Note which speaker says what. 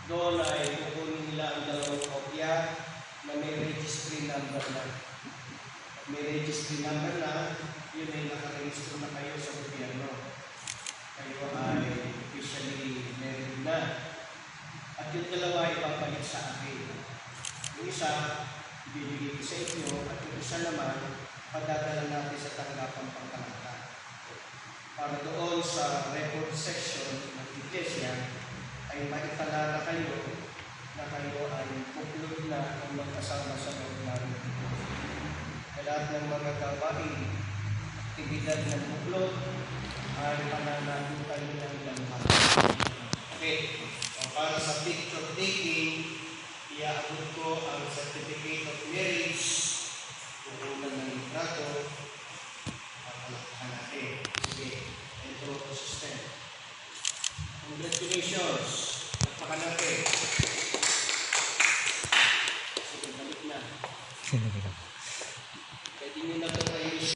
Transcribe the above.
Speaker 1: Doon ay kukunin nila ang dalawang kopya na may registry number na. May registry number na, yun ay nakarehistro na kayo sa gobyerno. Kayo ay officially married na. At yung dalawa ay papalik sa akin. Yung isa, ibibigay ko sa inyo, at yung isa naman, padadala natin sa tanggapang pangkalata. Para doon sa record section ng iglesia, ay maitalala kayo na kayo ay buklod na ang magkasama sa loob namin. Lahat ng mga gawain, aktibidad ng buklod, ay pananagutan ng dalawa. Okay, para sa picture taking, iaabot ko ang certificate of marriage, pupunan ng litrato, papalakhan natin. Sige, ito po system. Congratulations! Napaka natin. Sige, balik na.